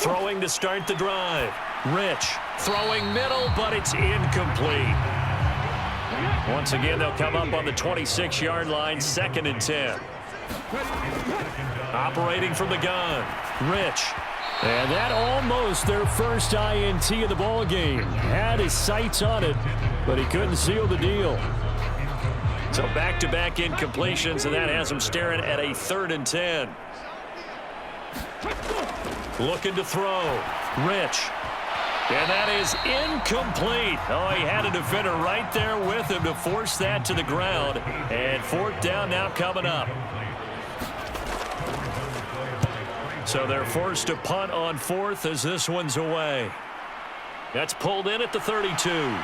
Throwing to start the drive. Rich throwing middle, but it's incomplete. Once again, they'll come up on the 26-yard line, 2nd and 10. Operating from the gun, Rich. And that almost their first INT of the ball game. Had his sights on it, but he couldn't seal the deal. So back-to-back incompletions, and that has him staring at a 3rd and 10. Looking to throw. Rich. And that is incomplete. Oh, he had a defender right there with him to force that to the ground. And 4th down now coming up. So they're forced to punt on 4th as this one's away. That's pulled in at the 32.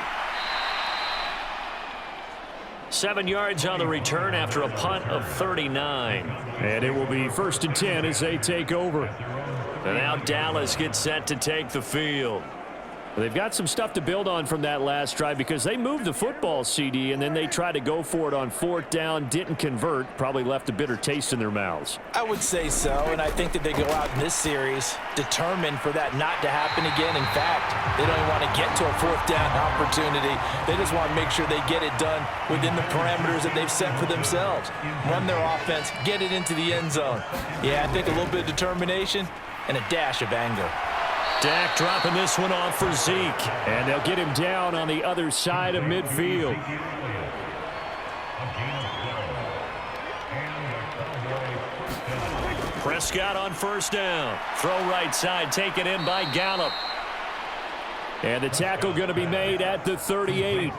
7 yards on the return after a punt of 39. And it will be 1st and 10 as they take over. And now Dallas gets set to take the field. They've got some stuff to build on from that last drive because they moved the football, CD, and then they tried to go for it on 4th down, didn't convert, probably left a bitter taste in their mouths. I would say so, and I think that they go out in this series determined for that not to happen again. In fact, they don't even want to get to a 4th down opportunity. They just want to make sure they get it done within the parameters that they've set for themselves. Run their offense, get it into the end zone. Yeah, I think a little bit of determination and a dash of anger. Dak dropping this one off for Zeke. And they'll get him down on the other side of midfield. Prescott on 1st down. Throw right side, taken in by Gallup. And the tackle going to be made at the 38.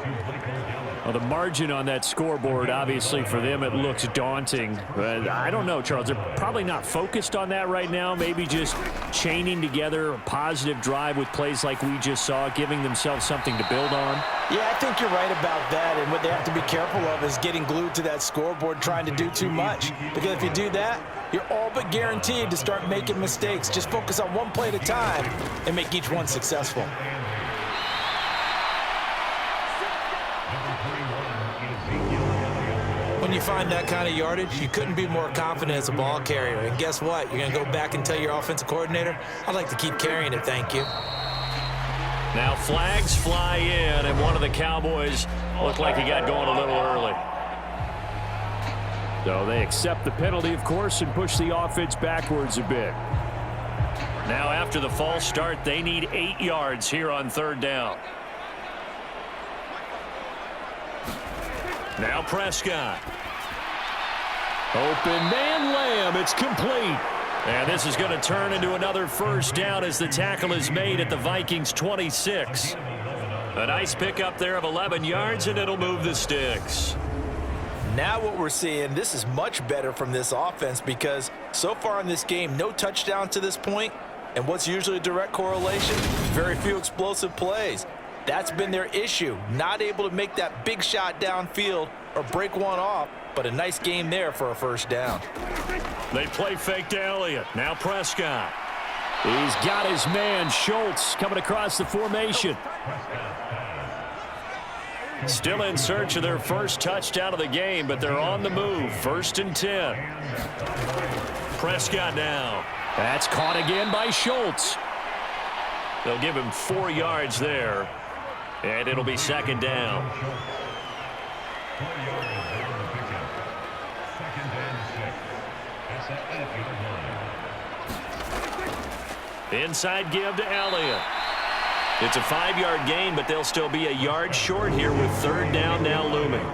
Well, the margin on that scoreboard, obviously, for them, it looks daunting. But I don't know, Charles. They're probably not focused on that right now. Maybe just chaining together a positive drive with plays like we just saw, giving themselves something to build on. Yeah, I think you're right about that. And what they have to be careful of is getting glued to that scoreboard trying to do too much. Because if you do that, you're all but guaranteed to start making mistakes. Just focus on one play at a time and make each one successful. When you find that kind of yardage, you couldn't be more confident as a ball carrier. And guess what? You're going to go back and tell your offensive coordinator, I'd like to keep carrying it, thank you. Now flags fly in, and one of the Cowboys looked like he got going a little early. So they accept the penalty, of course, and push the offense backwards a bit. Now after the false start, they need 8 yards here on 3rd down. Now Prescott. Open man Lamb. It's complete. And this is going to turn into another 1st down as the tackle is made at the Vikings 26. A nice pickup there of 11 yards, and it'll move the sticks. Now what we're seeing, this is much better from this offense because so far in this game, no touchdown to this point. And what's usually a direct correlation? Very few explosive plays. That's been their issue, not able to make that big shot downfield or break one off, but a nice game there for a 1st down. They play fake to Elliott. Now Prescott. He's got his man, Schultz, coming across the formation. Still in search of their first touchdown of the game, but they're on the move. 1st and 10. Prescott now. That's caught again by Schultz. They'll give him 4 yards there. And it'll be 2nd down. Inside give to Elliott. It's a 5-yard gain, but they'll still be a yard short here with 3rd down now looming.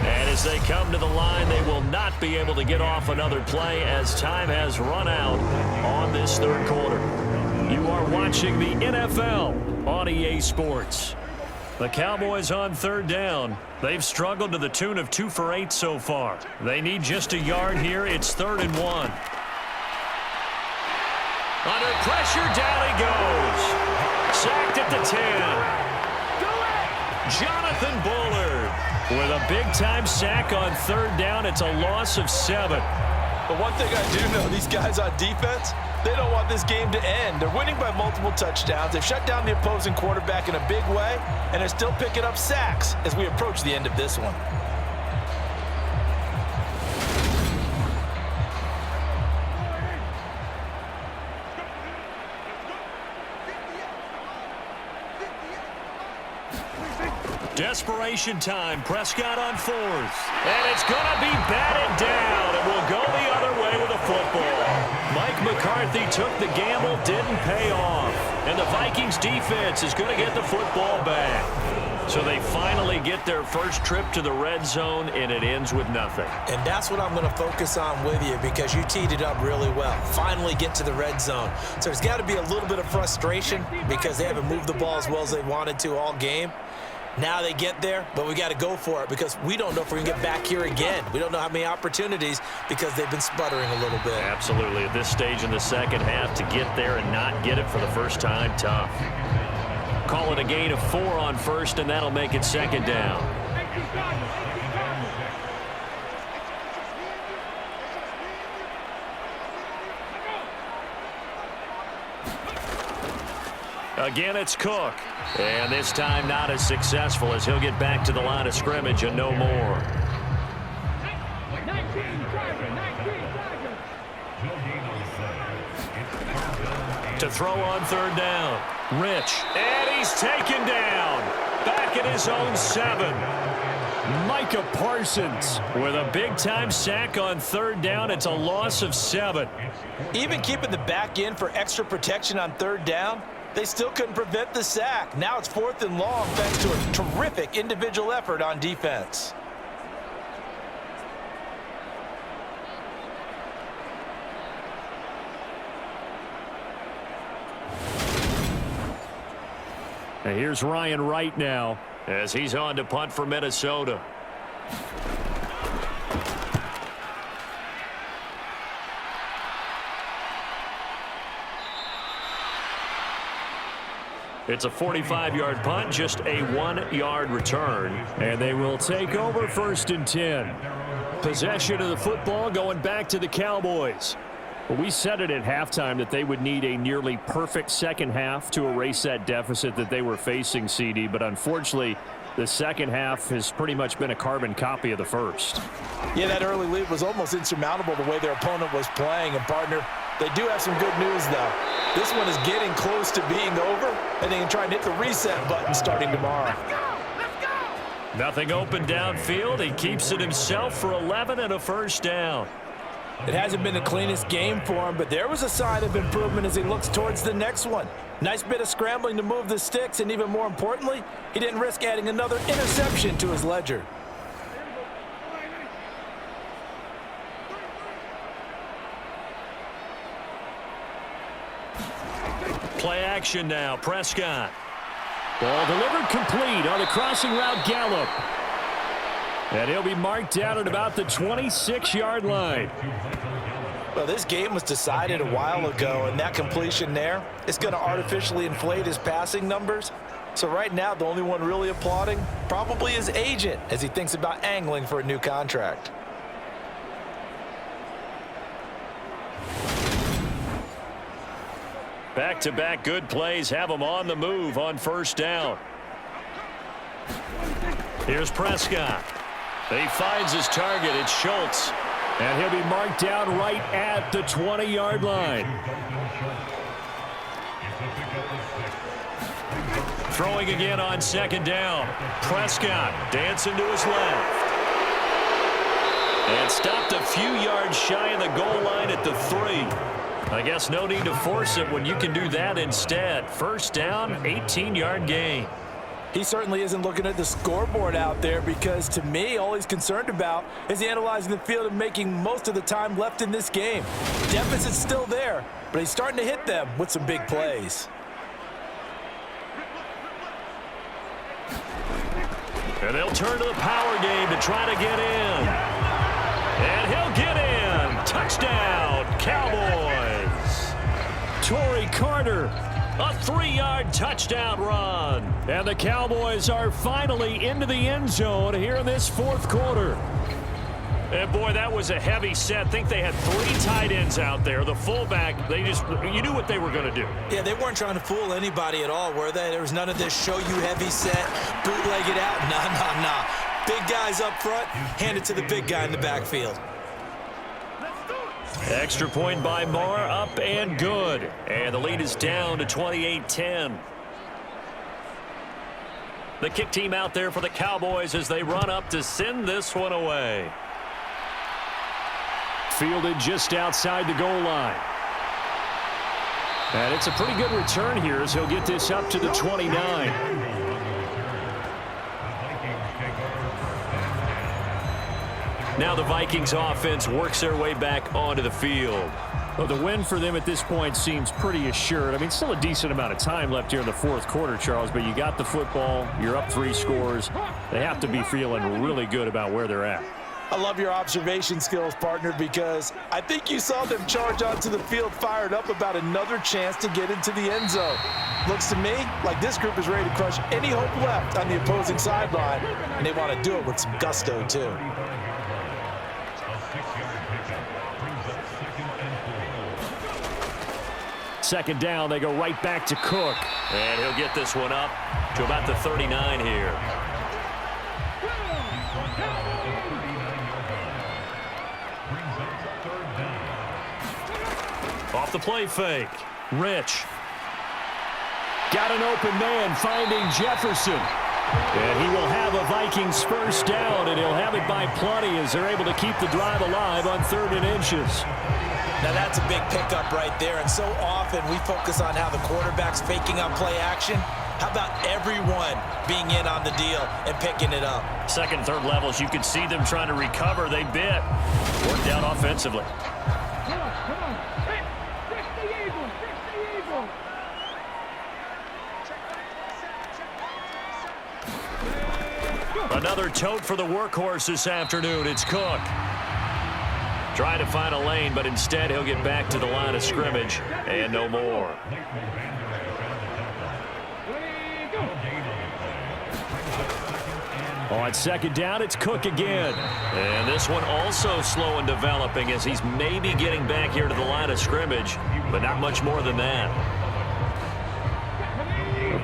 And as they come to the line, they will not be able to get off another play as time has run out on this 3rd quarter. You are watching the NFL on EA Sports. The Cowboys on 3rd down. They've struggled to the tune of 2 for 8 so far. They need just a yard here. It's 3rd and 1. Under pressure, down he goes. Sacked at the 10. Jonathan Bullard with a big-time sack on 3rd down. It's a loss of 7. But one thing I do know, these guys on defense, they don't want this game to end. They're winning by multiple touchdowns. They've shut down the opposing quarterback in a big way, and they're still picking up sacks as we approach the end of this one. Desperation time. Prescott on fourth. And it's going to be batted down. It will go the other way with the football. Mike McCarthy took the gamble, didn't pay off. And the Vikings defense is going to get the football back. So they finally get their first trip to the red zone, and it ends with nothing. And that's what I'm going to focus on with you, because you teed it up really well. Finally get to the red zone. So there's got to be a little bit of frustration because they haven't moved the ball as well as they wanted to all game. Now they get there, but we got to go for it because we don't know if we're going to get back here again. We don't know how many opportunities because they've been sputtering a little bit. Absolutely. At this stage in the second half, to get there and not get it for the first time, tough. Call it a gain of 4 on first, and that'll make it second down. Again, it's Cook. And this time not as successful as he'll get back to the line of scrimmage and no more. To throw on third down. Rich. And he's taken down. Back at his own 7. Micah Parsons with a big-time sack on third down. It's a loss of 7. Even keeping the back in for extra protection on third down, they still couldn't prevent the sack. Now it's 4th and long thanks to a terrific individual effort on defense. And here's Ryan Wright now as he's on to punt for Minnesota. It's a 45-yard punt, just a 1-yard return. And they will take over 1st and 10. Possession of the football going back to the Cowboys. Well, we said it at halftime that they would need a nearly perfect second half to erase that deficit that they were facing, CD. But unfortunately, the second half has pretty much been a carbon copy of the first. Yeah, that early lead was almost insurmountable the way their opponent was playing. And, partner, they do have some good news, though. This one is getting close to being over, and they can try and hit the reset button starting tomorrow. Nothing open downfield. He keeps it himself for 11 and a first down. It hasn't been the cleanest game for him, but there was a sign of improvement as he looks towards the next one. Nice bit of scrambling to move the sticks, and even more importantly, he didn't risk adding another interception to his ledger. Play action now. Prescott. Ball delivered complete on the crossing route Gallup. And he'll be marked down at about the 26-yard line. Well, this game was decided a while ago, and that completion there is going to artificially inflate his passing numbers. So right now, the only one really applauding probably his agent as he thinks about angling for a new contract. Back-to-back good plays have him on the move on first down. Here's Prescott. He finds his target. It's Schultz. And he'll be marked down right at the 20-yard line. Throwing again on second down. Prescott dancing to his left. And stopped a few yards shy of the goal line at the 3. I guess no need to force it when you can do that instead. First down, 18-yard gain. He certainly isn't looking at the scoreboard out there because, to me, all he's concerned about is analyzing the field and making most of the time left in this game. Deficit's still there, but he's starting to hit them with some big plays. And they'll turn to the power game to try to get in. And he'll get in. Touchdown, Cowboys. Torrey Carter. A 3-yard touchdown run. And the Cowboys are finally into the end zone here in this fourth quarter. And boy, that was a heavy set. I think they had 3 tight ends out there. The fullback, you knew what they were going to do. Yeah, they weren't trying to fool anybody at all, were they? There was none of this show you heavy set, bootleg it out. Nah. Big guys up front, hand it to the big guy in the backfield. Extra point by Marr, up and good. And the lead is down to 28-10. The kick team out there for the Cowboys as they run up to send this one away. Fielded just outside the goal line. And it's a pretty good return here as he'll get this up to the 29. Now the Vikings offense works their way back onto the field. Well, the win for them at this point seems pretty assured. I mean, still a decent amount of time left here in the fourth quarter, Charles, but you got the football, you're up 3 scores. They have to be feeling really good about where they're at. I love your observation skills, partner, because I think you saw them charge onto the field fired up about another chance to get into the end zone. Looks to me like this group is ready to crush any hope left on the opposing sideline, and they want to do it with some gusto, too. Second down, they go right back to Cook. And he'll get this one up to about the 39 here. Off the play fake. Rich. Got an open man finding Jefferson. And he will have a Vikings first down, and he'll have it by plenty as they're able to keep the drive alive on 3rd and inches. Now that's a big pickup right there, and so often we focus on how the quarterback's faking up play action. How about everyone being in on the deal and picking it up? Second and third levels, you could see them trying to recover. They bit. Worked out offensively. Another tote for the workhorse this afternoon. It's Cook. Trying to find a lane, but instead he'll get back to the line of scrimmage and no more. On second down, it's Cook again. And this one also slow in developing as he's maybe getting back here to the line of scrimmage, but not much more than that.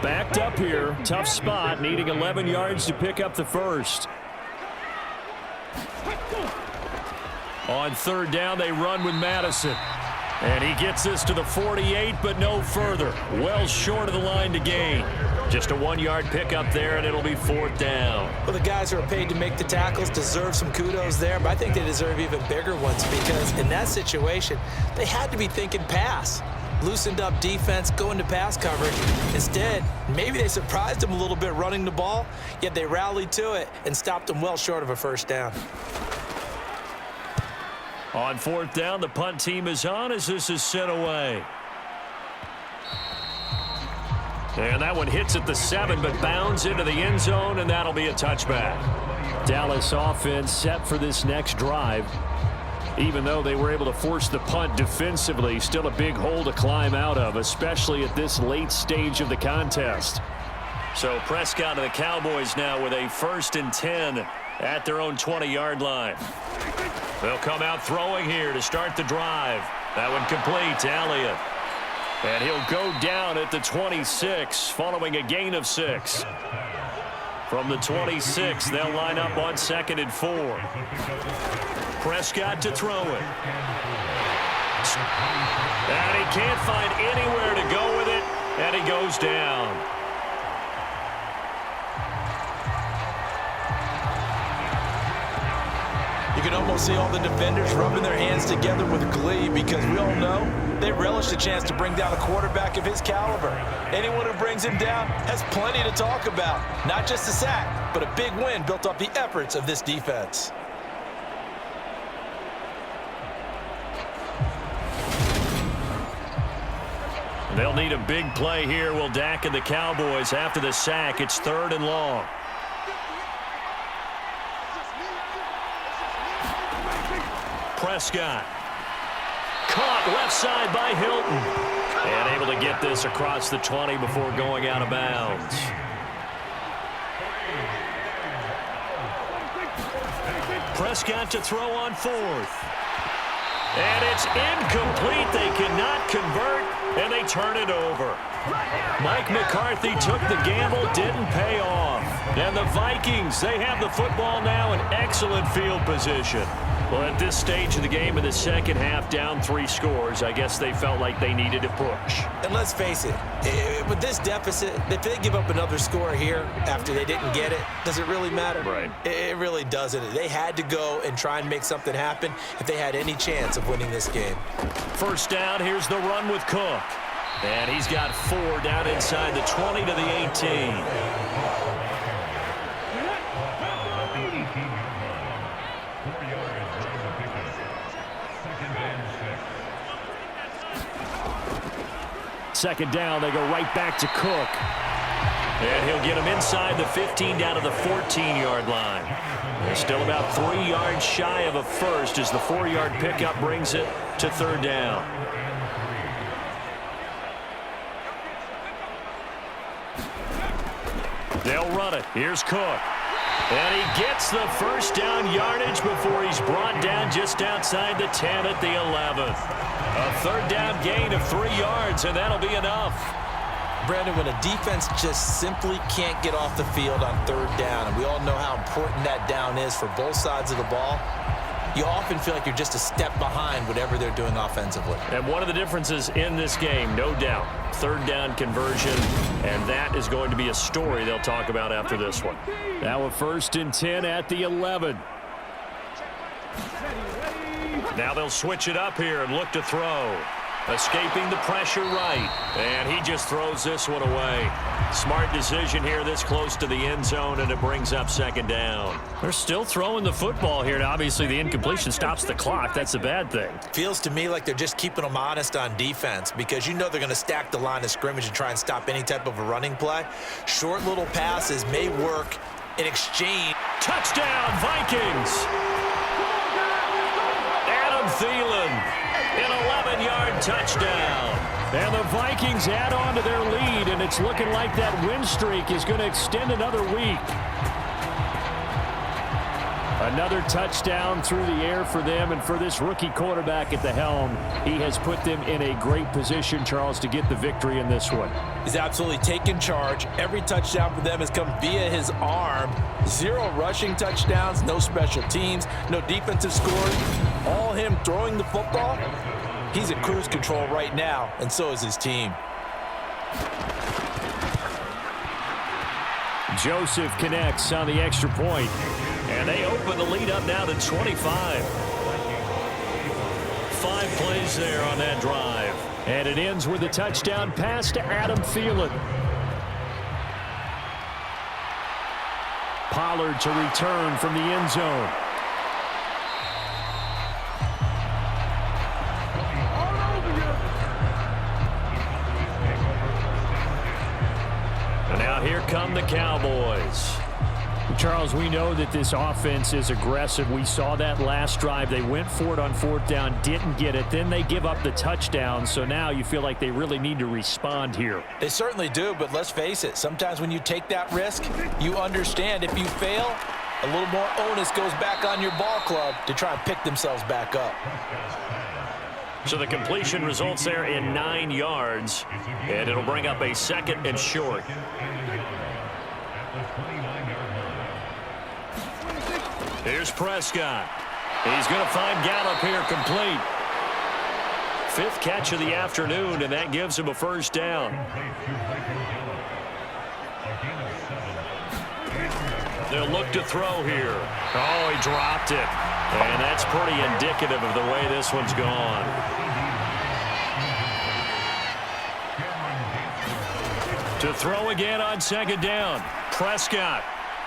Backed up here, tough spot, needing 11 yards to pick up the first. On third down, they run with Madison. And he gets this to the 48, but no further. Well short of the line to gain. Just a 1-yard pickup there, and it'll be 4th down. Well, the guys who are paid to make the tackles deserve some kudos there, but I think they deserve even bigger ones because in that situation, they had to be thinking pass. Loosened up defense, going to pass coverage. Instead, maybe they surprised them a little bit running the ball, yet they rallied to it and stopped them well short of a first down. On 4th down, the punt team is on as this is sent away. And that one hits at the 7, but bounds into the end zone, and that'll be a touchback. Dallas offense set for this next drive. Even though they were able to force the punt defensively, still a big hole to climb out of, especially at this late stage of the contest. So Prescott and the Cowboys now with a 1st and 10 at their own 20-yard line. They'll come out throwing here to start the drive. That one complete to Elliott. And he'll go down at the 26 following a gain of 6. From the 26, they'll line up on 2nd and 4. Prescott to throw it. And he can't find anywhere to go with it, and he goes down. You can almost see all the defenders rubbing their hands together with glee because we all know they relish the chance to bring down a quarterback of his caliber. Anyone who brings him down has plenty to talk about. Not just a sack, but a big win built off the efforts of this defense. They'll need a big play here. Will Dak and the Cowboys after the sack. It's 3rd and long. Prescott. Caught left side by Hilton. And able to get this across the 20 before going out of bounds. Prescott to throw on 4th. And it's incomplete. They cannot convert, and they turn it over. Mike McCarthy took the gamble, didn't pay off. And the Vikings, they have the football now in excellent field position. Well, at this stage of the game in the second half, down 3 scores, I guess they felt like they needed a push. And let's face it, with this deficit, if they give up another score here after they didn't get it, does it really matter? Right. It really doesn't. They had to go and try and make something happen if they had any chance of winning this game. First down, here's the run with Cook. And he's got 4 down inside the 20 to the 18. Second down, they go right back to Cook. And he'll get him inside the 15 down to the 14-yard line. They're still about 3 yards shy of a first as the 4-yard pickup brings it to third down. They'll run it. Here's Cook. And he gets the first down yardage before he's brought down just outside the 10 at the 11th. A third down gain of 3 yards, and that'll be enough. Brandon, when a defense just simply can't get off the field on third down, and we all know how important that down is for both sides of the ball, you often feel like you're just a step behind whatever they're doing offensively. And one of the differences in this game, no doubt, third down conversion, and that is going to be a story they'll talk about after this one. Now a 1st and 10 at the 11. Now they'll switch it up here and look to throw. Escaping the pressure right. And he just throws this one away. Smart decision here this close to the end zone, and it brings up second down. They're still throwing the football here. Now, obviously, the incompletion stops the clock. That's a bad thing. Feels to me like they're just keeping them honest on defense because you know they're going to stack the line of scrimmage and try and stop any type of a running play. Short little passes may work in exchange. Touchdown, Vikings! Adam Thielen. An 11-yard touchdown. And the Vikings add on to their lead, and it's looking like that win streak is going to extend another week. Another touchdown through the air for them, and for this rookie quarterback at the helm, he has put them in a great position, Charles, to get the victory in this one. He's absolutely taken charge. Every touchdown for them has come via his arm. 0 rushing touchdowns, no special teams, no defensive scores. All him throwing the football. He's at cruise control right now, and so is his team. Joseph connects on the extra point, and they open the lead up now to 25. 5 plays there on that drive, and it ends with a touchdown pass to Adam Thielen. Pollard to return from the end zone. And now here come the Cowboys. Charles, we know that this offense is aggressive. We saw that last drive. They went for it on 4th down, didn't get it. Then they give up the touchdown. So now you feel like they really need to respond here. They certainly do, but let's face it. Sometimes when you take that risk, you understand if you fail, a little more onus goes back on your ball club to try and pick themselves back up. So the completion results there in 9 yards, and it'll bring up a 2nd and short. Here's Prescott. He's going to find Gallup here complete. 5th catch of the afternoon, and that gives him a first down. They'll look to throw here. Oh, he dropped it. And that's pretty indicative of the way this one's gone. To throw again on 2nd down. Prescott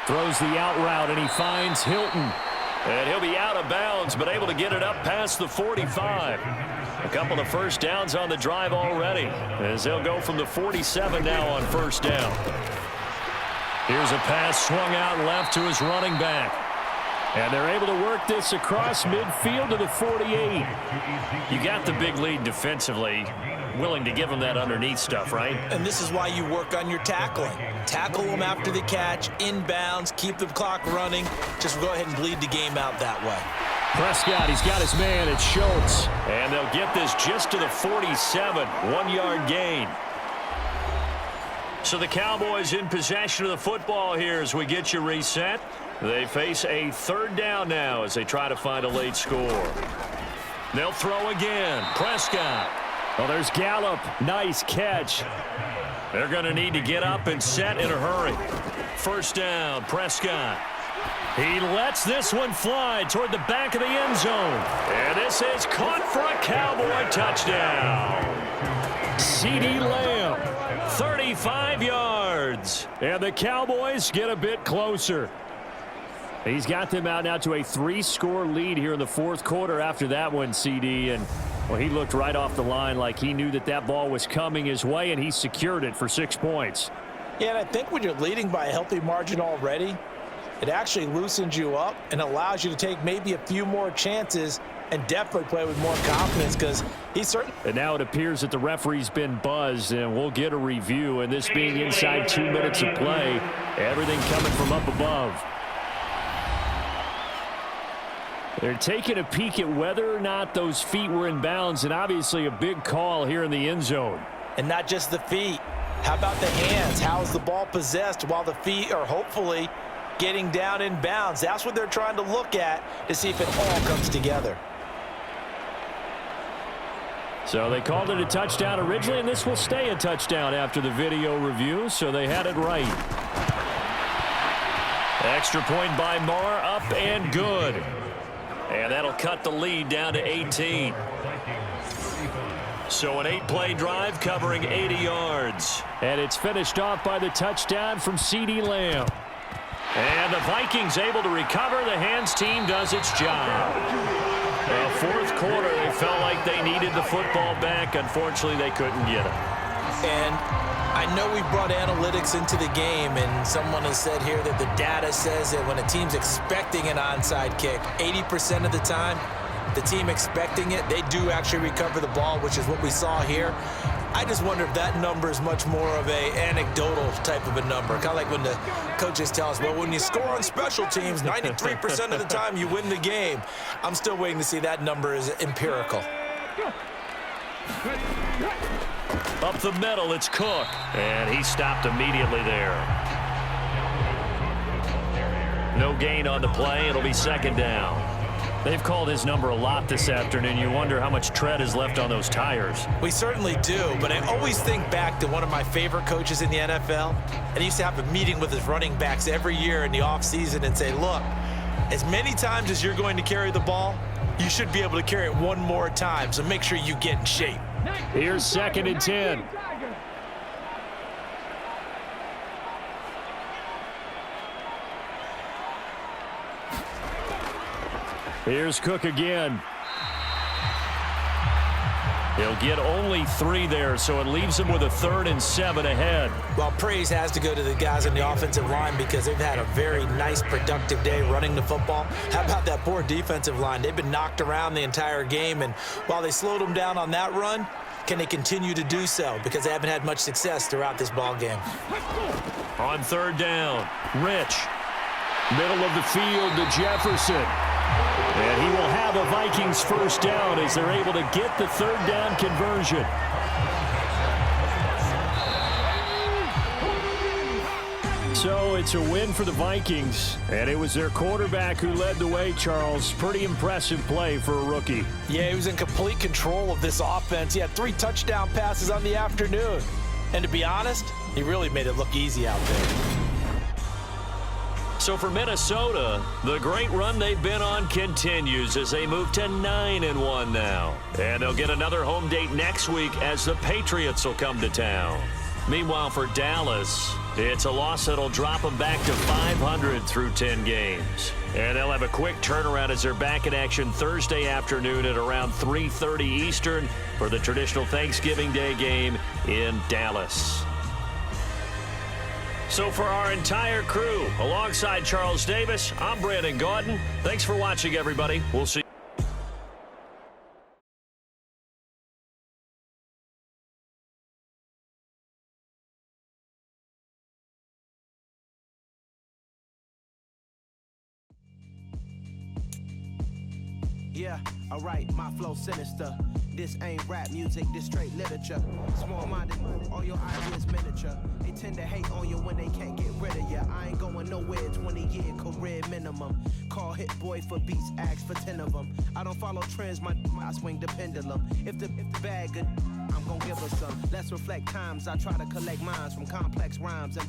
throws the out route, and he finds Hilton. And he'll be out of bounds, but able to get it up past the 45. A couple of first downs on the drive already, as they'll go from the 47 now on 1st down. Here's a pass swung out left to his running back. And they're able to work this across midfield to the 48. You got the big lead defensively. Willing to give them that underneath stuff, right? And this is why you work on your tackling. Tackle them after the catch, inbounds, keep the clock running. Just go ahead and bleed the game out that way. Prescott, he's got his man. It's Schultz. And they'll get this just to the 47. 1-yard gain. So the Cowboys in possession of the football here as we get you reset. They face a third down now as they try to find a late score. They'll throw again. Prescott. Oh, there's Gallup. Nice catch. They're going to need to get up and set in a hurry. First down, Prescott. He lets this one fly toward the back of the end zone. And this is caught for a Cowboy touchdown. CeeDee Lamb, 35 yards. And the Cowboys get a bit closer. He's got them out now to a 3-score lead here in the fourth quarter after that one, CD. And, well, he looked right off the line like he knew that that ball was coming his way, and he secured it for 6 points. Yeah, and I think when you're leading by a healthy margin already, it actually loosens you up and allows you to take maybe a few more chances and definitely play with more confidence because he's certain. And now it appears that the referee's been buzzed, and we'll get a review. And this being inside 2 minutes of play, everything coming from up above. They're taking a peek at whether or not those feet were in bounds, and obviously a big call here in the end zone. And not just the feet. How about the hands? How is the ball possessed while the feet are hopefully getting down in bounds? That's what they're trying to look at to see if it all comes together. So they called it a touchdown originally, and this will stay a touchdown after the video review, so they had it right. Extra point by Marr, up and good. And that'll cut the lead down to 18. So an 8-play drive covering 80 yards. And it's finished off by the touchdown from CeeDee Lamb. And the Vikings able to recover. The hands team does its job. The fourth quarter, they felt like they needed the football back. Unfortunately, they couldn't get it. And I know we brought analytics into the game, and someone has said here that the data says that when a team's expecting an onside kick, 80% of the time, the team expecting it, they do actually recover the ball, which is what we saw here. I just wonder if that number is much more of a anecdotal type of a number. Kind of like when the coaches tell us, well, when you score on special teams, 93% of the time you win the game. I'm still waiting to see that number is empirical. Up the middle, it's Cook. And he stopped immediately there. No gain on the play. It'll be second down. They've called his number a lot this afternoon. You wonder how much tread is left on those tires. We certainly do, but I always think back to one of my favorite coaches in the NFL, and he used to have a meeting with his running backs every year in the offseason and say, look, as many times as you're going to carry the ball, you should be able to carry it one more time, so make sure you get in shape. Here's 2nd and 10. Here's Cook again. He'll get only 3 there, so it leaves him with a 3rd and 7 ahead. Well, praise has to go to the guys on the offensive line because they've had a very nice, productive day running the football. How about that poor defensive line? They've been knocked around the entire game, and while they slowed them down on that run, can they continue to do so? Because they haven't had much success throughout this ball game. On 3rd down, Rich. Middle of the field to Jefferson. And he will have a Vikings first down as they're able to get the 3rd down conversion. So it's a win for the Vikings, and it was their quarterback who led the way, Charles. Pretty impressive play for a rookie. Yeah, he was in complete control of this offense. He had 3 touchdown passes on the afternoon. And to be honest, he really made it look easy out there. So for Minnesota, the great run they've been on continues as they move to 9-1 now. And they'll get another home date next week as the Patriots will come to town. Meanwhile, for Dallas, it's a loss that'll drop them back to 500 through 10 games. And they'll have a quick turnaround as they're back in action Thursday afternoon at around 3:30 Eastern for the traditional Thanksgiving Day game in Dallas. So for our entire crew, alongside Charles Davis, I'm Brandon Gaudin. Thanks for watching, everybody. We'll see you. Yeah. Yeah, alright, my flow sinister. This ain't rap music, this straight literature. Small-minded, all your ideas miniature. They tend to hate on you when they can't get rid of ya. I ain't going nowhere, 20-year career minimum. Call Hit Boy for beats, ask for 10 of them. I don't follow trends, I swing the pendulum. If the bag good, I'm gon' give her some. Let's reflect times, I try to collect minds from complex rhymes and